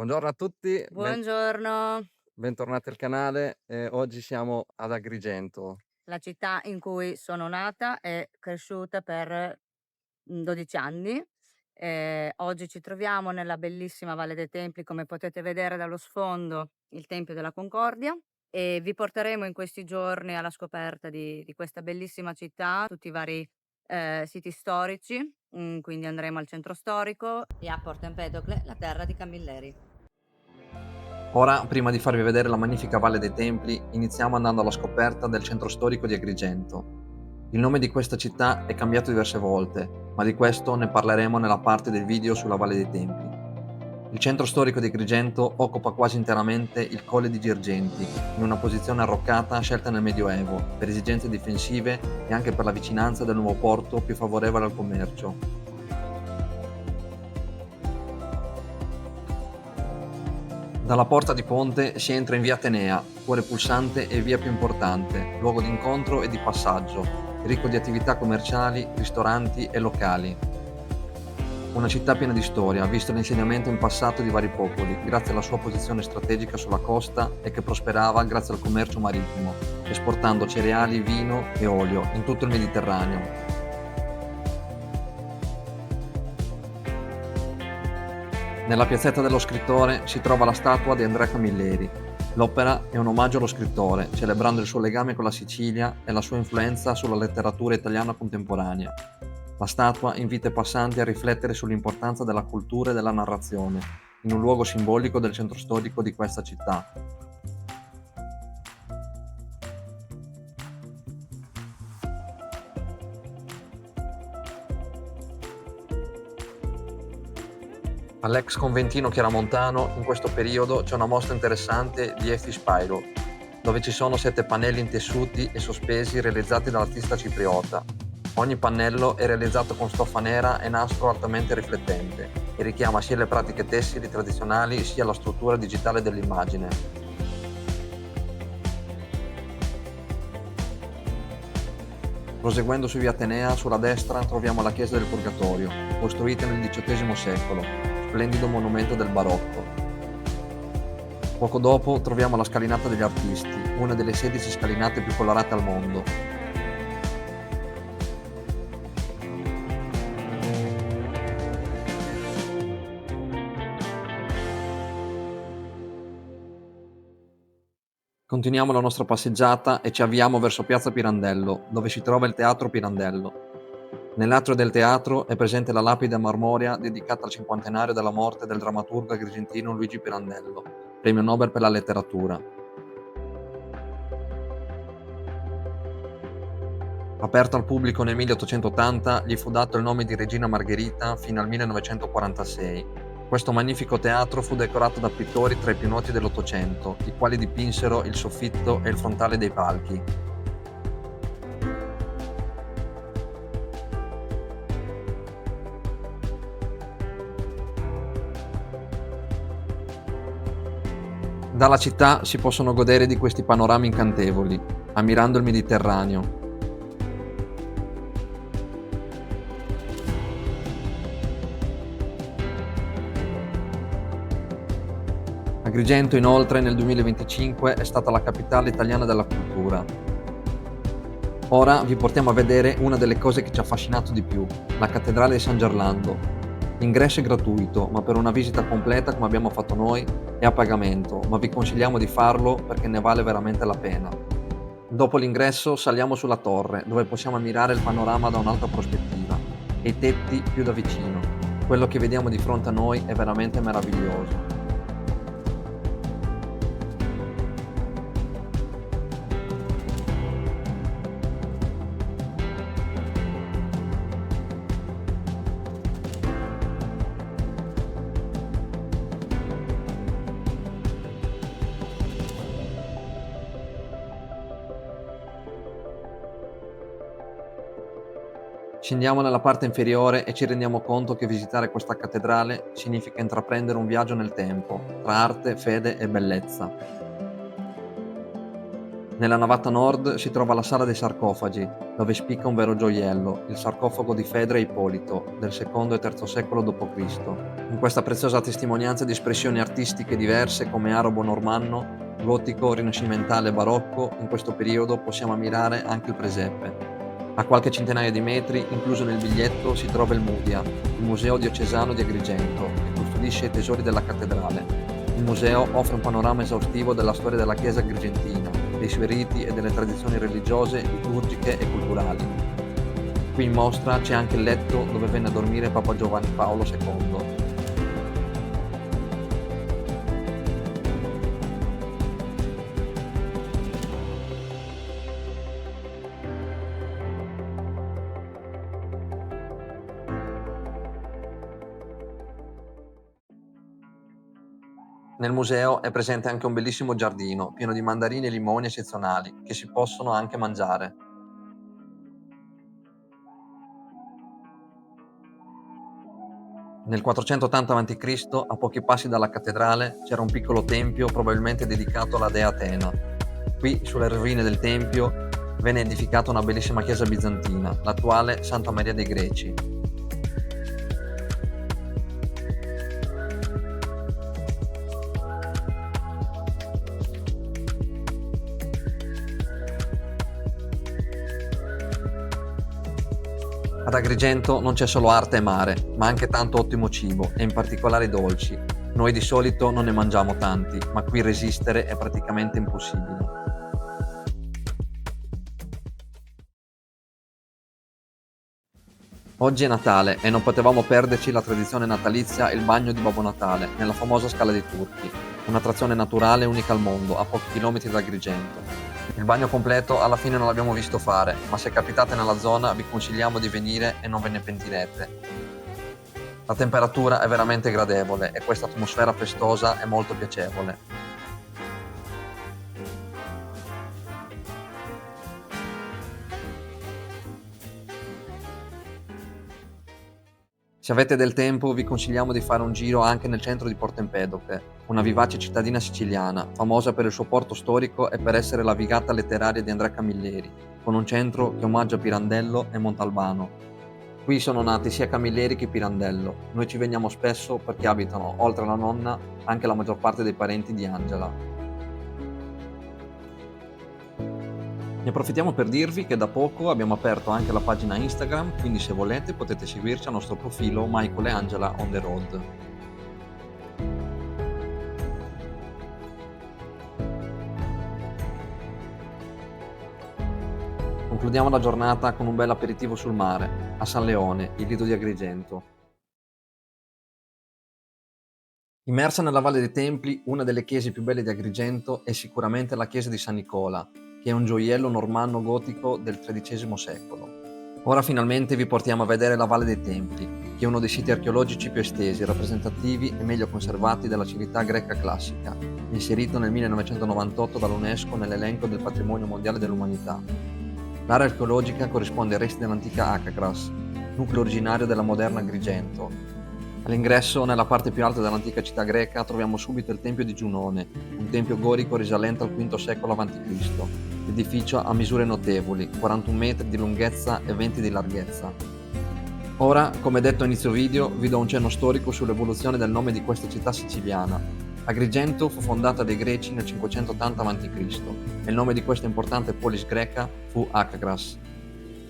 Buongiorno a tutti, Buongiorno. bentornati al canale. Oggi siamo ad Agrigento. La città in cui sono nata e cresciuta per, 12 anni. Oggi ci troviamo nella bellissima Valle dei Templi, come potete vedere dallo sfondo, il Tempio della Concordia, e vi porteremo in questi giorni alla scoperta di questa bellissima città, tutti i vari, siti storici, quindi andremo al centro storico e a Porto Empedocle, la terra di Camilleri. Ora, prima di farvi vedere la magnifica Valle dei Templi, iniziamo andando alla scoperta del centro storico di Agrigento. Il nome di questa città è cambiato diverse volte, ma di questo ne parleremo nella parte del video sulla Valle dei Templi. Il centro storico di Agrigento occupa quasi interamente il Colle di Girgenti, in una posizione arroccata scelta nel Medioevo, per esigenze difensive e anche per la vicinanza del nuovo porto più favorevole al commercio. Dalla porta di ponte si entra in via Atenea, cuore pulsante e via più importante, luogo di incontro e di passaggio, ricco di attività commerciali, ristoranti e locali. Una città piena di storia, visto l'insediamento in passato di vari popoli, grazie alla sua posizione strategica sulla costa e che prosperava grazie al commercio marittimo, esportando cereali, vino e olio in tutto il Mediterraneo. Nella piazzetta dello scrittore si trova la statua di Andrea Camilleri. L'opera è un omaggio allo scrittore, celebrando il suo legame con la Sicilia e la sua influenza sulla letteratura italiana contemporanea. La statua invita i passanti a riflettere sull'importanza della cultura e della narrazione, in un luogo simbolico del centro storico di questa città. All'ex conventino chiaramontano, in questo periodo, c'è una mostra interessante di Effi Spyro, dove ci sono 7 pannelli intessuti e sospesi realizzati dall'artista cipriota. Ogni pannello è realizzato con stoffa nera e nastro altamente riflettente e richiama sia le pratiche tessili tradizionali sia la struttura digitale dell'immagine. Proseguendo su via Atenea, sulla destra troviamo la chiesa del Purgatorio, costruita nel XVIII secolo, splendido monumento del barocco. Poco dopo troviamo la scalinata degli artisti, una delle 16 scalinate più colorate al mondo. Continuiamo la nostra passeggiata e ci avviamo verso Piazza Pirandello, dove si trova il Teatro Pirandello. Nell'atrio del teatro è presente la lapide marmorea dedicata al cinquantenario della morte del drammaturgo agrigentino Luigi Pirandello, premio Nobel per la letteratura. Aperto al pubblico nel 1880, gli fu dato il nome di Regina Margherita fino al 1946. Questo magnifico teatro fu decorato da pittori tra i più noti dell'Ottocento, i quali dipinsero il soffitto e il frontale dei palchi. Dalla città si possono godere di questi panorami incantevoli, ammirando il Mediterraneo. Agrigento, inoltre, nel 2025 è stata la capitale italiana della cultura. Ora vi portiamo a vedere una delle cose che ci ha affascinato di più, la cattedrale di San Gerlando. L'ingresso è gratuito, ma per una visita completa come abbiamo fatto noi è a pagamento, ma vi consigliamo di farlo perché ne vale veramente la pena. Dopo l'ingresso saliamo sulla torre, dove possiamo ammirare il panorama da un'altra prospettiva e i tetti più da vicino. Quello che vediamo di fronte a noi è veramente meraviglioso. Scendiamo nella parte inferiore e ci rendiamo conto che visitare questa cattedrale significa intraprendere un viaggio nel tempo, tra arte, fede e bellezza. Nella navata nord si trova la sala dei sarcofagi, dove spicca un vero gioiello, il sarcofago di Fedra e Ippolito, del secondo e terzo secolo d.C. In questa preziosa testimonianza di espressioni artistiche diverse come arabo-normanno, gotico, rinascimentale e barocco, in questo periodo possiamo ammirare anche il presepe. A qualche centinaia di metri, incluso nel biglietto, si trova il MUDIA, il Museo Diocesano di Agrigento, che custodisce i tesori della cattedrale. Il museo offre un panorama esaustivo della storia della Chiesa agrigentina, dei suoi riti e delle tradizioni religiose, liturgiche e culturali. Qui in mostra c'è anche il letto dove venne a dormire Papa Giovanni Paolo II. Nel museo è presente anche un bellissimo giardino, pieno di mandarini e limoni eccezionali, che si possono anche mangiare. Nel 480 a.C., a pochi passi dalla cattedrale, c'era un piccolo tempio probabilmente dedicato alla dea Atena. Qui, sulle rovine del tempio, venne edificata una bellissima chiesa bizantina, l'attuale Santa Maria dei Greci. Ad Agrigento non c'è solo arte e mare, ma anche tanto ottimo cibo, e in particolare i dolci. Noi di solito non ne mangiamo tanti, ma qui resistere è praticamente impossibile. Oggi è Natale e non potevamo perderci la tradizione natalizia Il bagno di Babbo Natale, nella famosa Scala dei Turchi, un'attrazione naturale unica al mondo, a pochi chilometri da Agrigento. Il bagno completo alla fine non l'abbiamo visto fare, ma se capitate nella zona vi consigliamo di venire e non ve ne pentirete. La temperatura è veramente gradevole e questa atmosfera festosa è molto piacevole. Se avete del tempo vi consigliamo di fare un giro anche nel centro di Porto Empedocle, una vivace cittadina siciliana, famosa per il suo porto storico e per essere la vigata letteraria di Andrea Camilleri, con un centro che omaggia Pirandello e Montalbano. Qui sono nati sia Camilleri che Pirandello. Noi ci veniamo spesso perché abitano, oltre alla nonna, anche la maggior parte dei parenti di Angela. Ne approfittiamo per dirvi che da poco abbiamo aperto anche la pagina Instagram, quindi se volete potete seguirci al nostro profilo Michael e Angela on the road. Concludiamo la giornata con un bel aperitivo sul mare, a San Leone, il lido di Agrigento. Immersa nella Valle dei Templi, una delle chiese più belle di Agrigento è sicuramente la chiesa di San Nicola, che è un gioiello normanno gotico del XIII secolo. Ora finalmente vi portiamo a vedere la Valle dei Templi, che è uno dei siti archeologici più estesi, rappresentativi e meglio conservati della civiltà greca classica, inserito nel 1998 dall'UNESCO nell'elenco del Patrimonio Mondiale dell'Umanità. L'area archeologica corrisponde ai resti dell'antica Akagras, nucleo originario della moderna Agrigento. All'ingresso, nella parte più alta dell'antica città greca, troviamo subito il Tempio di Giunone, un tempio gorico risalente al V secolo a.C. L'edificio ha misure notevoli, 41 metri di lunghezza e 20 di larghezza. Ora, come detto a inizio video, vi do un cenno storico sull'evoluzione del nome di questa città siciliana. Agrigento fu fondata dai Greci nel 580 a.C. e il nome di questa importante polis greca fu Akagras.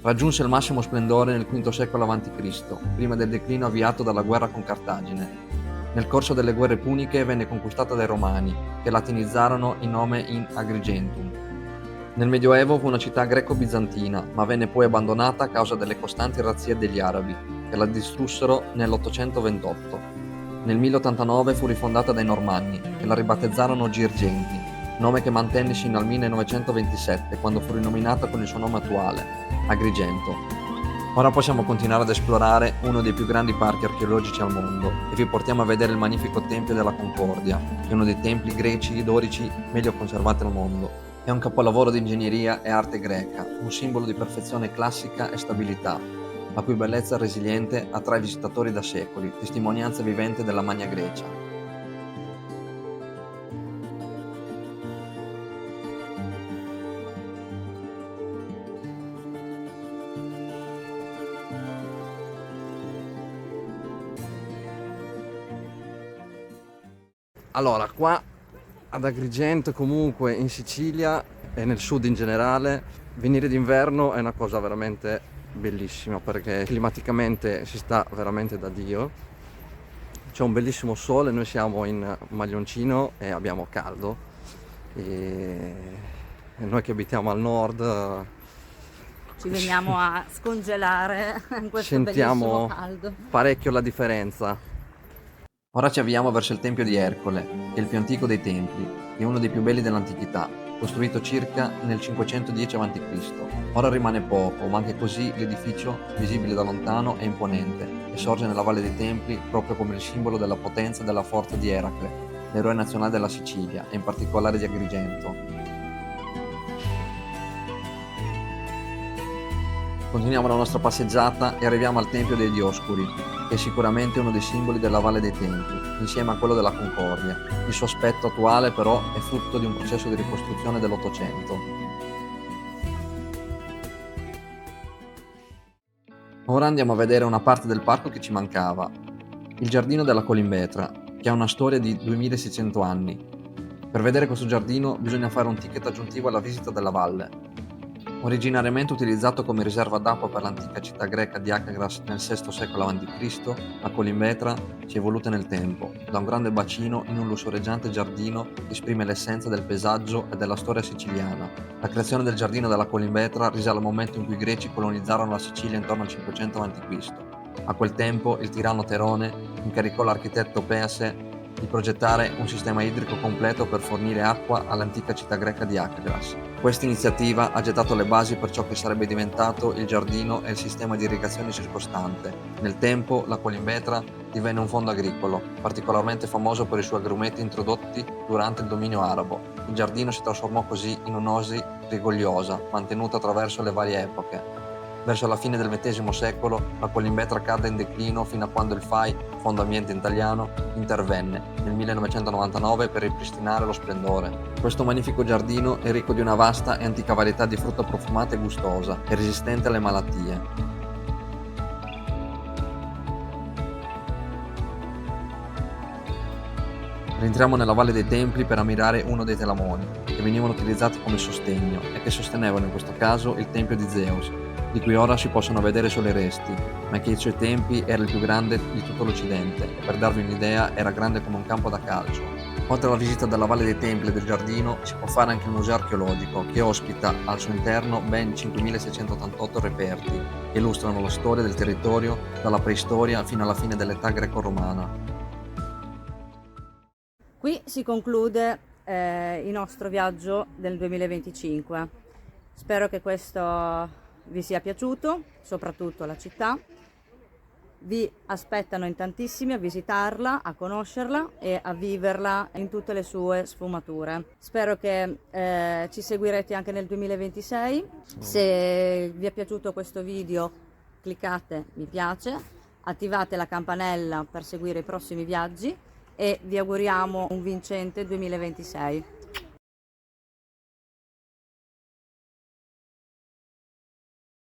Raggiunse il massimo splendore nel V secolo a.C., prima del declino avviato dalla guerra con Cartagine. Nel corso delle guerre puniche venne conquistata dai Romani, che latinizzarono il nome in Agrigentum. Nel Medioevo fu una città greco-bizantina, ma venne poi abbandonata a causa delle costanti razzie degli arabi, che la distrussero nell'828. Nel 1089 fu rifondata dai Normanni, che la ribattezzarono Girgenti, nome che mantenne sino al 1927, quando fu rinominata con il suo nome attuale, Agrigento. Ora possiamo continuare ad esplorare uno dei più grandi parchi archeologici al mondo e vi portiamo a vedere il magnifico Tempio della Concordia, che è uno dei templi greci e dorici meglio conservati al mondo. È un capolavoro di ingegneria e arte greca, un simbolo di perfezione classica e stabilità, la cui bellezza resiliente attrae visitatori da secoli, testimonianza vivente della Magna Grecia. Allora, qua ad Agrigento, comunque in Sicilia e nel sud in generale, venire d'inverno è una cosa veramente bellissima, perché climaticamente si sta veramente da Dio. C'è un bellissimo sole, noi siamo in maglioncino e abbiamo caldo, e noi che abitiamo al nord Ci veniamo a scongelare in questo bellissimo sentiamo caldo. parecchio la differenza. Ora ci avviamo verso il Tempio di Ercole, che è il più antico dei templi e uno dei più belli dell'antichità, costruito circa nel 510 a.C. Ora rimane poco, ma anche così l'edificio, visibile da lontano, è imponente e sorge nella Valle dei Templi proprio come il simbolo della potenza e della forza di Eracle, l'eroe nazionale della Sicilia e in particolare di Agrigento. Continuiamo la nostra passeggiata e arriviamo al Tempio dei Dioscuri, che è sicuramente uno dei simboli della Valle dei Templi, insieme a quello della Concordia. Il suo aspetto attuale però è frutto di un processo di ricostruzione dell'Ottocento. Ora andiamo a vedere una parte del parco che ci mancava, il Giardino della Colimbetra, che ha una storia di 2600 anni. Per vedere questo giardino bisogna fare un ticket aggiuntivo alla visita della valle. Originariamente utilizzato come riserva d'acqua per l'antica città greca di Akagras nel VI secolo a.C., la Colimbetra si è evoluta nel tempo, da un grande bacino in un lussureggiante giardino che esprime l'essenza del paesaggio e della storia siciliana. La creazione del giardino della Colimbetra risale al momento in cui i greci colonizzarono la Sicilia intorno al 500 a.C. A quel tempo il tiranno Terone incaricò l'architetto Pease di progettare un sistema idrico completo per fornire acqua all'antica città greca di Akagras. Questa iniziativa ha gettato le basi per ciò che sarebbe diventato il giardino e il sistema di irrigazione circostante. Nel tempo la Colimbetra divenne un fondo agricolo, particolarmente famoso per i suoi agrumeti introdotti durante il dominio arabo. Il giardino si trasformò così in un'oasi rigogliosa, mantenuta attraverso le varie epoche. Verso la fine del XX secolo la Colimbetra cadde in declino fino a quando il FAI, Fondo Ambiente Italiano, intervenne nel 1999 per ripristinare lo splendore. Questo magnifico giardino è ricco di una vasta e antica varietà di frutta profumata e gustosa e resistente alle malattie. Rientriamo nella Valle dei Templi per ammirare uno dei telamoni, che venivano utilizzati come sostegno e che sostenevano in questo caso il Tempio di Zeus, di cui ora si possono vedere solo i resti, ma che ai suoi tempi era il più grande di tutto l'Occidente e per darvi un'idea era grande come un campo da calcio. Oltre alla visita della Valle dei Templi e del giardino si può fare anche il museo archeologico, che ospita al suo interno ben 5688 reperti che illustrano la storia del territorio dalla preistoria fino alla fine dell'età greco-romana. Qui si conclude il nostro viaggio del 2025. Spero che questo vi sia piaciuto, soprattutto la città. Vi aspettano in tantissimi a visitarla, a conoscerla e a viverla in tutte le sue sfumature. Spero che ci seguirete anche nel 2026. Se vi è piaciuto questo video, cliccate mi piace, attivate la campanella per seguire i prossimi viaggi e vi auguriamo un vincente 2026.